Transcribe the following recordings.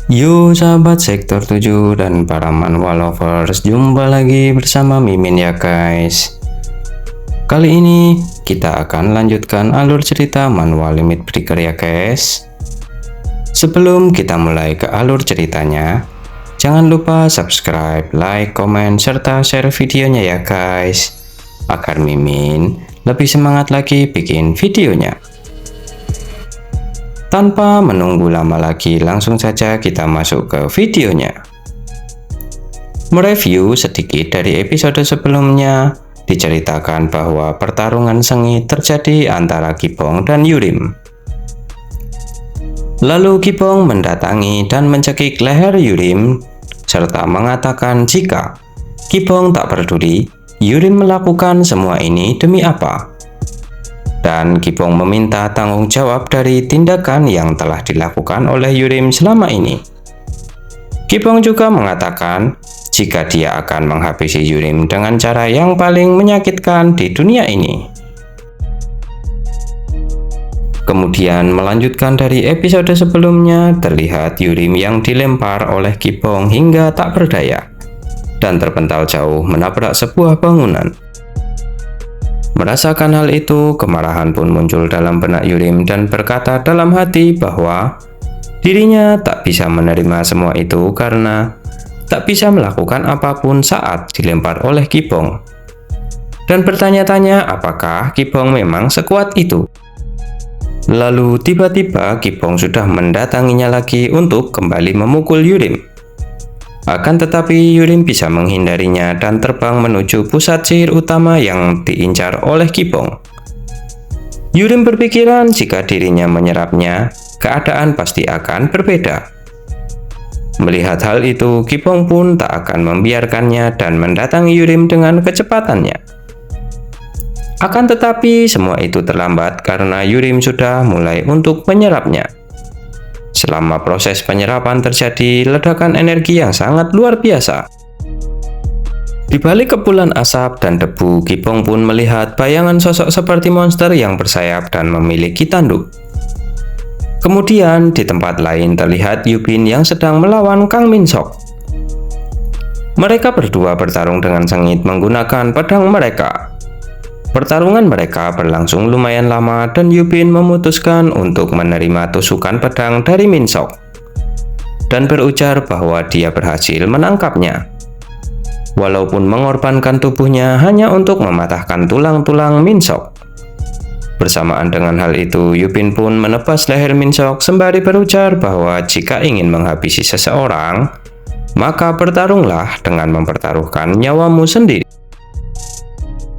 Yo sahabat sektor 7 dan para manhwa lovers, jumpa lagi bersama Mimin ya guys. Kali ini kita akan lanjutkan alur cerita manhwa Limit Breaker ya guys. Sebelum kita mulai ke alur ceritanya, jangan lupa subscribe, like, komen, serta share videonya ya guys, agar Mimin lebih semangat lagi bikin videonya. Tanpa menunggu lama lagi, langsung saja kita masuk ke videonya. Mereview sedikit dari episode sebelumnya, diceritakan bahwa pertarungan sengit terjadi antara Kibong dan Yurim. Lalu Kibong mendatangi dan mencekik leher Yurim, serta mengatakan jika Kibong tak peduli, Yurim melakukan semua ini demi apa? Dan Kibong meminta tanggung jawab dari tindakan yang telah dilakukan oleh Yurim selama ini. Kibong juga mengatakan jika dia akan menghabisi Yurim dengan cara yang paling menyakitkan di dunia ini. Kemudian melanjutkan dari episode sebelumnya, terlihat Yurim yang dilempar oleh Kibong hingga tak berdaya dan terpental jauh menabrak sebuah bangunan. Merasakan hal itu, kemarahan pun muncul dalam benak Yurim dan berkata dalam hati bahwa dirinya tak bisa menerima semua itu karena tak bisa melakukan apapun saat dilempar oleh Kibong. Dan bertanya-tanya apakah Kibong memang sekuat itu. Lalu tiba-tiba Kibong sudah mendatanginya lagi untuk kembali memukul Yurim. Akan tetapi Yurim bisa menghindarinya dan terbang menuju pusat sihir utama yang diincar oleh Kibong. Yurim berpikiran jika dirinya menyerapnya, keadaan pasti akan berbeda. Melihat hal itu, Kibong pun tak akan membiarkannya dan mendatangi Yurim dengan kecepatannya. Akan tetapi semua itu terlambat karena Yurim sudah mulai untuk menyerapnya. Selama proses penyerapan terjadi ledakan energi yang sangat luar biasa. Di balik kepulan asap dan debu, Kibong pun melihat bayangan sosok seperti monster yang bersayap dan memiliki tanduk. Kemudian di tempat lain terlihat Yubin yang sedang melawan Kang Min-sok. Mereka berdua bertarung dengan sengit menggunakan pedang mereka. Pertarungan mereka berlangsung lumayan lama dan Yubin memutuskan untuk menerima tusukan pedang dari Min-sok dan berujar bahwa dia berhasil menangkapnya. Walaupun mengorbankan tubuhnya hanya untuk mematahkan tulang-tulang Min-sok. Bersamaan dengan hal itu, Yubin pun menebas leher Min-sok sembari berujar bahwa jika ingin menghabisi seseorang, maka bertarunglah dengan mempertaruhkan nyawamu sendiri.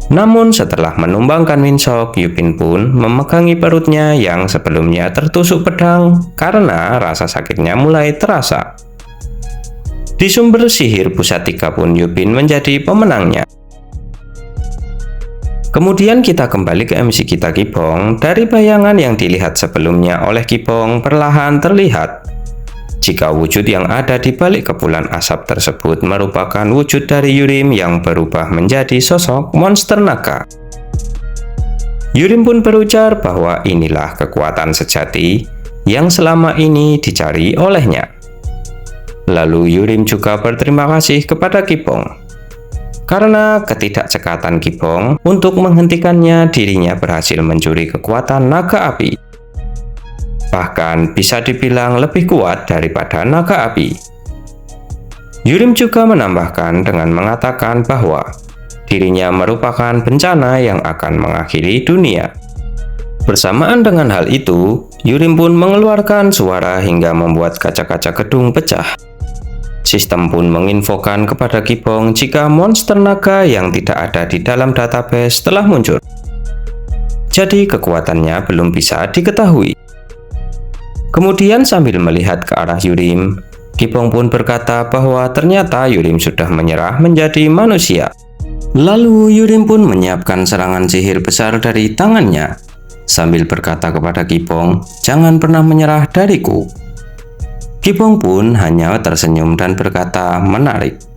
Namun setelah menumbangkan Min-sok, Yubin pun memegangi perutnya yang sebelumnya tertusuk pedang karena rasa sakitnya mulai terasa. Di sumber sihir pusat 3 pun Yubin menjadi pemenangnya. Kemudian kita kembali ke MC kita Kibong. Dari bayangan yang dilihat sebelumnya oleh Kibong perlahan terlihat jika wujud yang ada di balik kepulan asap tersebut merupakan wujud dari Yurim yang berubah menjadi sosok monster naga. Yurim pun berujar bahwa inilah kekuatan sejati yang selama ini dicari olehnya. Lalu Yurim juga berterima kasih kepada Kibong karena ketidakcekatan Kibong untuk menghentikannya. Dirinya berhasil mencuri kekuatan naga api. Bahkan bisa dibilang lebih kuat daripada naga api. Yurim juga menambahkan dengan mengatakan bahwa dirinya merupakan bencana yang akan mengakhiri dunia. Bersamaan dengan hal itu, Yurim pun mengeluarkan suara hingga membuat kaca-kaca gedung pecah. Sistem pun menginfokan kepada Kibong jika monster naga yang tidak ada di dalam database telah muncul. Jadi kekuatannya belum bisa diketahui. Kemudian sambil melihat ke arah Yurim, Kibong pun berkata bahwa ternyata Yurim sudah menyerah menjadi manusia. Lalu Yurim pun menyiapkan serangan sihir besar dari tangannya, sambil berkata kepada Kibong, "Jangan pernah menyerah dariku." Kibong pun hanya tersenyum dan berkata, "Menarik."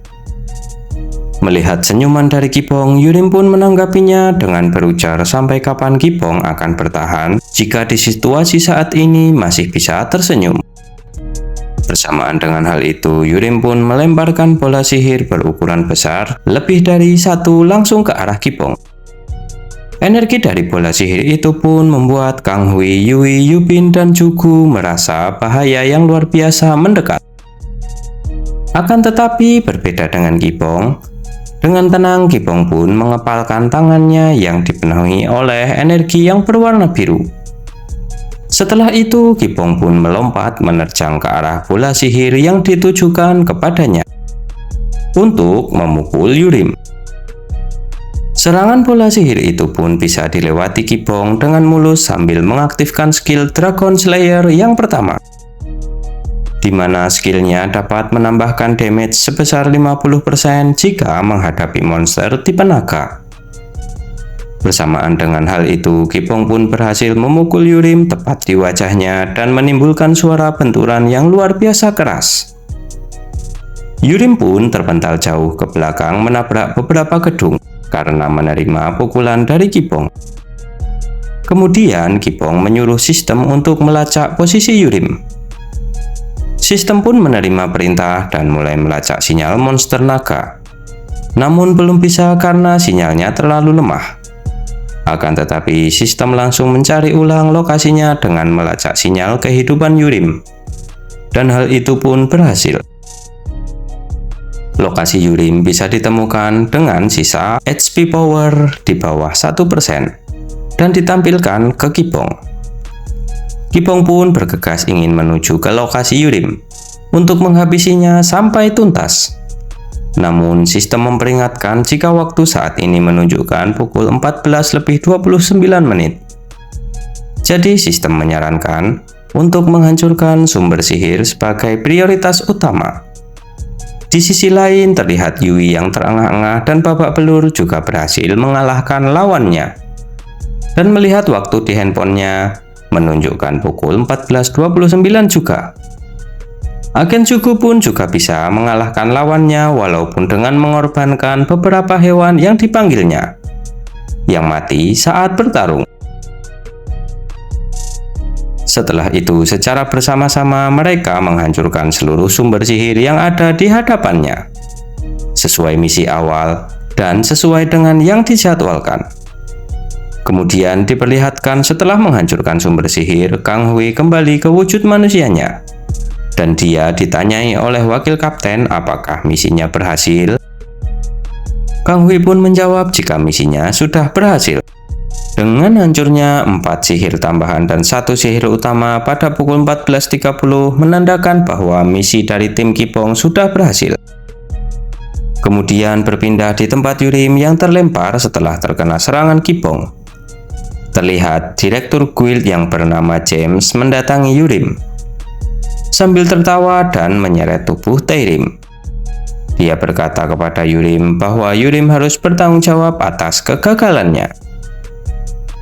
Melihat senyuman dari Kibong, Yurim pun menanggapinya dengan berujar sampai kapan Kibong akan bertahan jika di situasi saat ini masih bisa tersenyum. Bersamaan dengan hal itu, Yurim pun melemparkan bola sihir berukuran besar lebih dari satu langsung ke arah Kipong. Energi dari bola sihir itu pun membuat Kang Hui, Yui, Yubin, dan Jugu merasa bahaya yang luar biasa mendekat. Akan tetapi berbeda dengan Kipong, dengan tenang Kipong pun mengepalkan tangannya yang dipenuhi oleh energi yang berwarna biru. Setelah itu, Kipong pun melompat menerjang ke arah bola sihir yang ditujukan kepadanya untuk memukul Yurim. Serangan bola sihir itu pun bisa dilewati Kipong dengan mulus sambil mengaktifkan skill Dragon Slayer yang pertama, di mana skillnya dapat menambahkan damage sebesar 50% jika menghadapi monster tipe naga. Bersamaan dengan hal itu, Kipong pun berhasil memukul Yurim tepat di wajahnya dan menimbulkan suara benturan yang luar biasa keras. Yurim pun terpental jauh ke belakang menabrak beberapa gedung karena menerima pukulan dari Kipong. Kemudian Kipong menyuruh sistem untuk melacak posisi Yurim. Sistem pun menerima perintah dan mulai melacak sinyal monster naga. Namun belum bisa karena sinyalnya terlalu lemah. Akan tetapi sistem langsung mencari ulang lokasinya dengan melacak sinyal kehidupan Yurim. Dan hal itu pun berhasil. Lokasi Yurim bisa ditemukan dengan sisa HP power di bawah 1% dan ditampilkan ke Kipong. Kipong pun bergegas ingin menuju ke lokasi Yurim untuk menghabisinya sampai tuntas. Namun sistem memperingatkan jika waktu saat ini menunjukkan pukul 14:29. Jadi sistem menyarankan untuk menghancurkan sumber sihir sebagai prioritas utama. Di sisi lain terlihat Yui yang terengah-engah dan babak belur juga berhasil mengalahkan lawannya. Dan melihat waktu di handphonenya menunjukkan pukul 14:29 juga. Agen Jugu pun juga bisa mengalahkan lawannya walaupun dengan mengorbankan beberapa hewan yang dipanggilnya, yang mati saat bertarung. Setelah itu, secara bersama-sama mereka menghancurkan seluruh sumber sihir yang ada di hadapannya, sesuai misi awal dan sesuai dengan yang dijadwalkan. Kemudian diperlihatkan setelah menghancurkan sumber sihir, Kang Hui kembali ke wujud manusianya. Dan dia ditanyai oleh wakil kapten apakah misinya berhasil. Kang Hui pun menjawab jika misinya sudah berhasil. Dengan hancurnya 4 sihir tambahan dan 1 sihir utama pada pukul 14:30 menandakan bahwa misi dari tim Kipong sudah berhasil. Kemudian berpindah di tempat Yurim yang terlempar setelah terkena serangan Kipong. Terlihat Direktur Guild yang bernama James mendatangi Yurim sambil tertawa dan menyeret tubuh Taerim. Dia berkata kepada Yurim bahwa Yurim harus bertanggung jawab atas kegagalannya.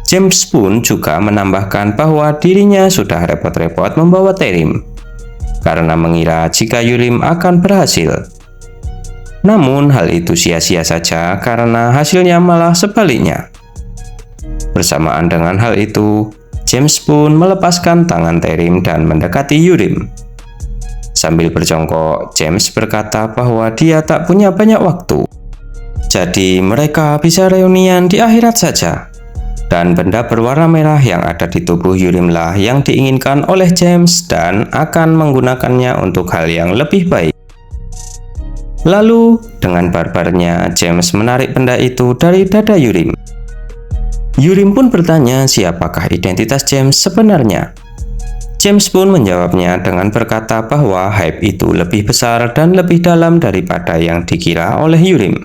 James pun juga menambahkan bahwa dirinya sudah repot-repot membawa Taerim karena mengira jika Yurim akan berhasil. Namun hal itu sia-sia saja karena hasilnya malah sebaliknya. Bersamaan dengan hal itu, James pun melepaskan tangan Taerim dan mendekati Yurim. Sambil berjongkok, James berkata bahwa dia tak punya banyak waktu. Jadi mereka bisa reunian di akhirat saja. Dan benda berwarna merah yang ada di tubuh Yurim lah yang diinginkan oleh James dan akan menggunakannya untuk hal yang lebih baik. Lalu, dengan barbarnya, James menarik benda itu dari dada Yurim. Yurim pun bertanya siapakah identitas James sebenarnya. James pun menjawabnya dengan berkata bahwa hype itu lebih besar dan lebih dalam daripada yang dikira oleh Yurim.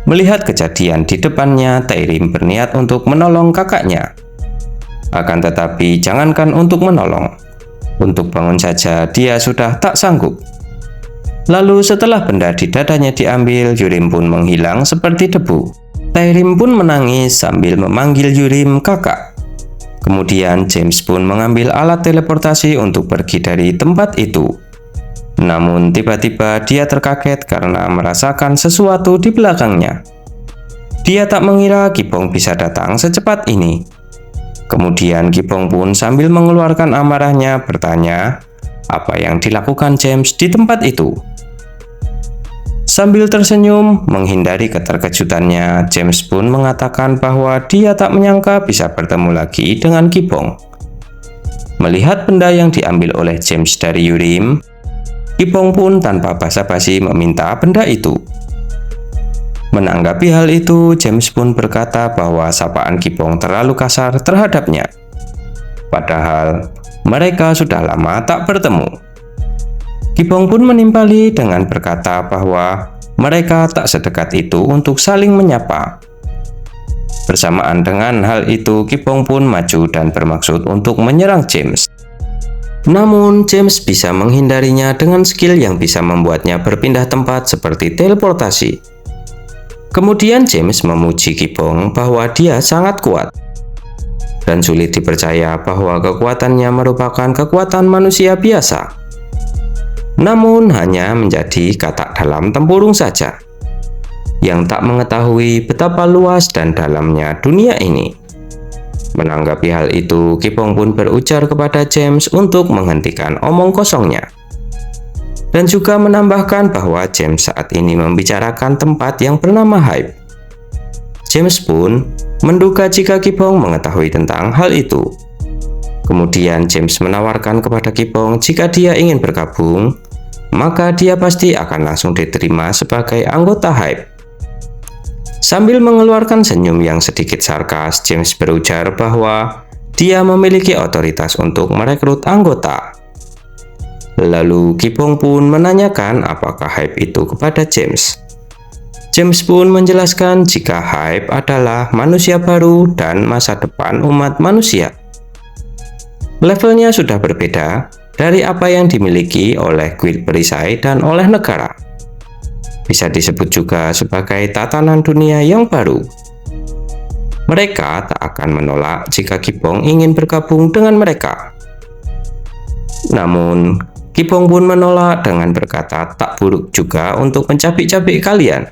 Melihat kejadian di depannya, Taerim berniat untuk menolong kakaknya. Akan tetapi jangankan untuk menolong, untuk bangun saja dia sudah tak sanggup. Lalu setelah benda di dadanya diambil, Yurim pun menghilang seperti debu. Taerim pun menangis sambil memanggil Yurim kakak. Kemudian James pun mengambil alat teleportasi untuk pergi dari tempat itu. Namun tiba-tiba dia terkaget karena merasakan sesuatu di belakangnya. Dia tak mengira Kipong bisa datang secepat ini. Kemudian Kipong pun sambil mengeluarkan amarahnya bertanya apa yang dilakukan James di tempat itu. Sambil tersenyum menghindari keterkejutannya, James pun mengatakan bahwa dia tak menyangka bisa bertemu lagi dengan Ki-pong. Melihat benda yang diambil oleh James dari Yurim, Ki-pong pun tanpa basa-basi meminta benda itu. Menanggapi hal itu, James pun berkata bahwa sapaan Ki-pong terlalu kasar terhadapnya. Padahal mereka sudah lama tak bertemu. Ki-pong pun menimpali dengan berkata bahwa mereka tak sedekat itu untuk saling menyapa. Bersamaan dengan hal itu, Ki-pong pun maju dan bermaksud untuk menyerang James. Namun, James bisa menghindarinya dengan skill yang bisa membuatnya berpindah tempat seperti teleportasi. Kemudian James memuji Ki-pong bahwa dia sangat kuat. Dan sulit dipercaya bahwa kekuatannya merupakan kekuatan manusia biasa. Namun hanya menjadi katak dalam tempurung saja, yang tak mengetahui betapa luas dan dalamnya dunia ini. Menanggapi hal itu, Ki-pong pun berujar kepada James untuk menghentikan omong kosongnya. Dan juga menambahkan bahwa James saat ini membicarakan tempat yang bernama Hype. James pun menduga jika Ki-pong mengetahui tentang hal itu. Kemudian James menawarkan kepada Ki-pong jika dia ingin bergabung, maka dia pasti akan langsung diterima sebagai anggota Hype. Sambil mengeluarkan senyum yang sedikit sarkas, James berujar bahwa dia memiliki otoritas untuk merekrut anggota. Lalu Ki-pong pun menanyakan apakah Hype itu kepada James. James pun menjelaskan jika Hype adalah manusia baru dan masa depan umat manusia. Levelnya sudah berbeda dari apa yang dimiliki oleh guild perisai dan oleh negara. Bisa disebut juga sebagai tatanan dunia yang baru. Mereka tak akan menolak jika Ki-pong ingin bergabung dengan mereka. Namun, Ki-pong pun menolak dengan berkata tak buruk juga untuk mencabik-cabik kalian.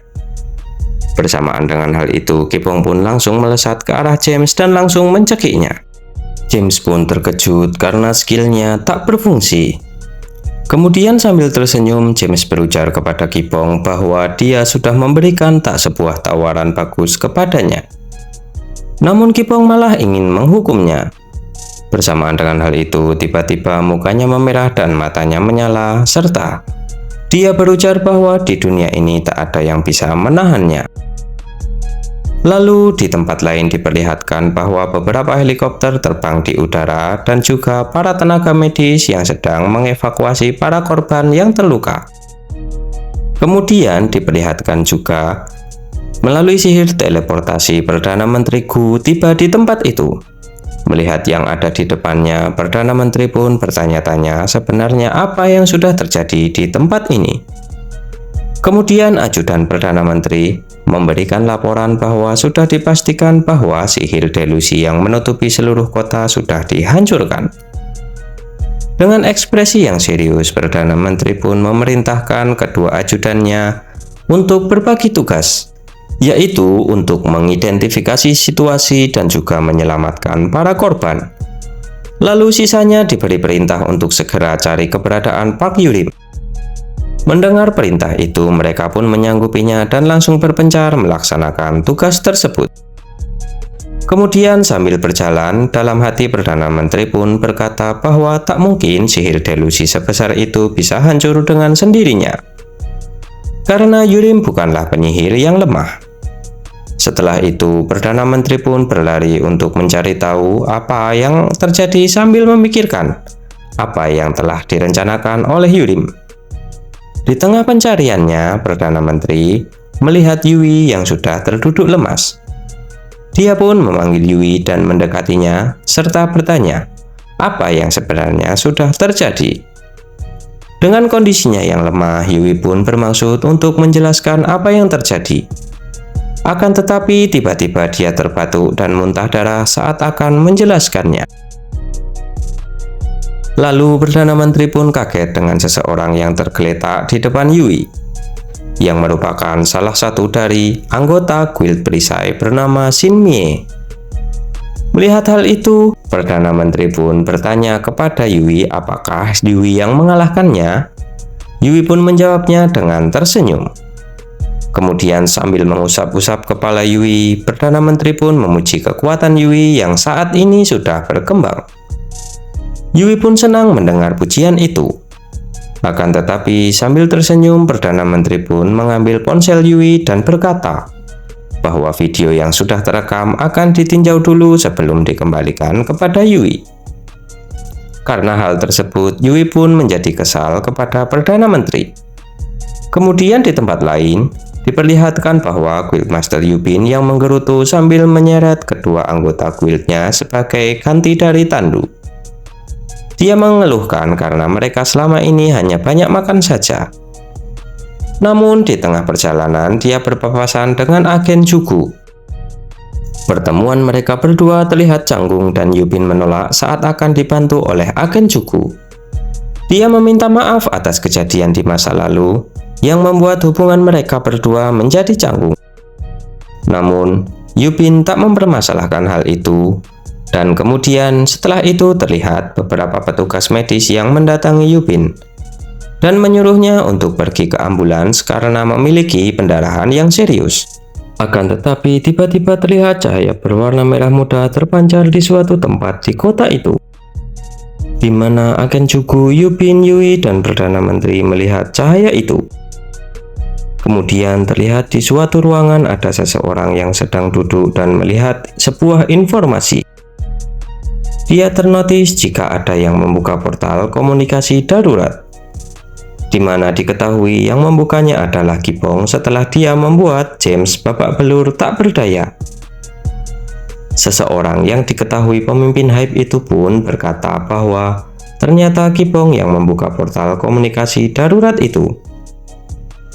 Bersamaan dengan hal itu, Ki-pong pun langsung melesat ke arah James dan langsung mencekiknya. James pun terkejut karena skillnya tak berfungsi. Kemudian sambil tersenyum, James berujar kepada Ki-pong bahwa dia sudah memberikan tak sebuah tawaran bagus kepadanya. Namun Ki-pong malah ingin menghukumnya. Bersamaan dengan hal itu, tiba-tiba mukanya memerah dan matanya menyala, serta dia berujar bahwa di dunia ini tak ada yang bisa menahannya. Lalu di tempat lain diperlihatkan bahwa beberapa helikopter terbang di udara dan juga para tenaga medis yang sedang mengevakuasi para korban yang terluka. Kemudian diperlihatkan juga melalui sihir teleportasi Perdana Menteri Gu tiba di tempat itu. Melihat yang ada di depannya, Perdana Menteri pun bertanya-tanya sebenarnya apa yang sudah terjadi di tempat ini. Kemudian ajudan Perdana Menteri memberikan laporan bahwa sudah dipastikan bahwa sihir delusi yang menutupi seluruh kota sudah dihancurkan. Dengan ekspresi yang serius, Perdana Menteri pun memerintahkan kedua ajudannya untuk berbagi tugas, yaitu untuk mengidentifikasi situasi dan juga menyelamatkan para korban. Lalu sisanya diberi perintah untuk segera cari keberadaan Park Yurim. Mendengar perintah itu, mereka pun menyanggupinya dan langsung berpencar melaksanakan tugas tersebut. Kemudian sambil berjalan, dalam hati Perdana Menteri pun berkata bahwa tak mungkin sihir delusi sebesar itu bisa hancur dengan sendirinya. Karena Yurim bukanlah penyihir yang lemah. Setelah itu, Perdana Menteri pun berlari untuk mencari tahu apa yang terjadi sambil memikirkan apa yang telah direncanakan oleh Yurim. Di tengah pencariannya, Perdana Menteri melihat Yui yang sudah terduduk lemas. Dia pun memanggil Yui dan mendekatinya, serta bertanya apa yang sebenarnya sudah terjadi. Dengan kondisinya yang lemah, Yui pun bermaksud untuk menjelaskan apa yang terjadi. Akan tetapi, tiba-tiba dia terbatuk dan muntah darah saat akan menjelaskannya. Lalu Perdana Menteri pun kaget dengan seseorang yang tergeletak di depan Yui, yang merupakan salah satu dari anggota guild perisai bernama Shin Mie. Melihat hal itu, Perdana Menteri pun bertanya kepada Yui apakah Yui yang mengalahkannya. Yui pun menjawabnya dengan tersenyum. Kemudian sambil mengusap-usap kepala Yui, Perdana Menteri pun memuji kekuatan Yui yang saat ini sudah berkembang. Yui pun senang mendengar pujian itu. Akan tetapi sambil tersenyum, Perdana Menteri pun mengambil ponsel Yui dan berkata bahwa video yang sudah terekam akan ditinjau dulu sebelum dikembalikan kepada Yui. Karena hal tersebut, Yui pun menjadi kesal kepada Perdana Menteri. Kemudian di tempat lain, diperlihatkan bahwa Guildmaster Yubin yang menggerutu sambil menyeret kedua anggota guildnya sebagai ganti dari Tandu. Dia mengeluhkan karena mereka selama ini hanya banyak makan saja. Namun di tengah perjalanan dia berpapasan dengan agen Jugu. Pertemuan mereka berdua terlihat canggung dan Yubin menolak saat akan dibantu oleh agen Jugu. Dia meminta maaf atas kejadian di masa lalu yang membuat hubungan mereka berdua menjadi canggung. Namun Yubin tak mempermasalahkan hal itu. Dan kemudian setelah itu terlihat beberapa petugas medis yang mendatangi Yubin dan menyuruhnya untuk pergi ke ambulans karena memiliki pendarahan yang serius. Akan tetapi tiba-tiba terlihat cahaya berwarna merah muda terpancar di suatu tempat di kota itu, di mana agen Jugu, Yubin, Yui, dan Perdana Menteri melihat cahaya itu. Kemudian terlihat di suatu ruangan ada seseorang yang sedang duduk dan melihat sebuah informasi. Dia ternotis jika ada yang membuka portal komunikasi darurat, di mana diketahui yang membukanya adalah Gibong setelah dia membuat James babak belur tak berdaya. Seseorang yang diketahui pemimpin Hype itu pun berkata bahwa ternyata Gibong yang membuka portal komunikasi darurat itu.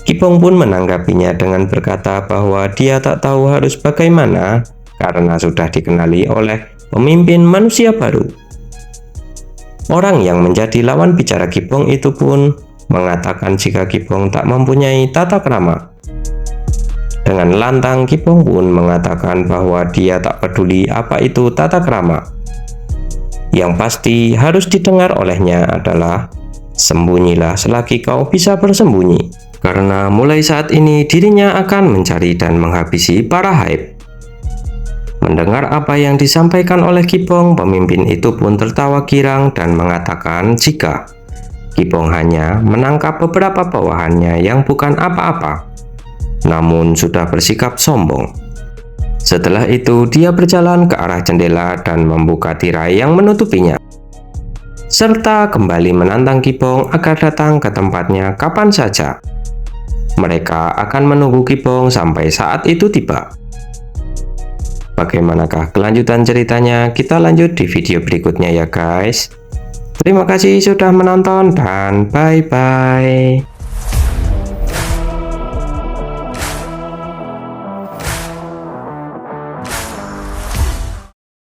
Gibong pun menanggapinya dengan berkata bahwa dia tak tahu harus bagaimana karena sudah dikenali oleh pemimpin manusia baru. Orang yang menjadi lawan bicara Gibong itu pun mengatakan jika Gibong tak mempunyai tata krama. Dengan lantang Gibong pun mengatakan bahwa dia tak peduli apa itu tata krama. Yang pasti harus didengar olehnya adalah sembunyilah selagi kau bisa bersembunyi, karena mulai saat ini dirinya akan mencari dan menghabisi para Hype. Mendengar apa yang disampaikan oleh Gibong, pemimpin itu pun tertawa girang dan mengatakan jika Gibong hanya menangkap beberapa bawahannya yang bukan apa-apa, namun sudah bersikap sombong. Setelah itu, dia berjalan ke arah jendela dan membuka tirai yang menutupinya, serta kembali menantang Gibong agar datang ke tempatnya kapan saja. Mereka akan menunggu Gibong sampai saat itu tiba. Bagaimanakah kelanjutan ceritanya? Kita lanjut di video berikutnya ya guys. Terima kasih sudah menonton dan bye-bye.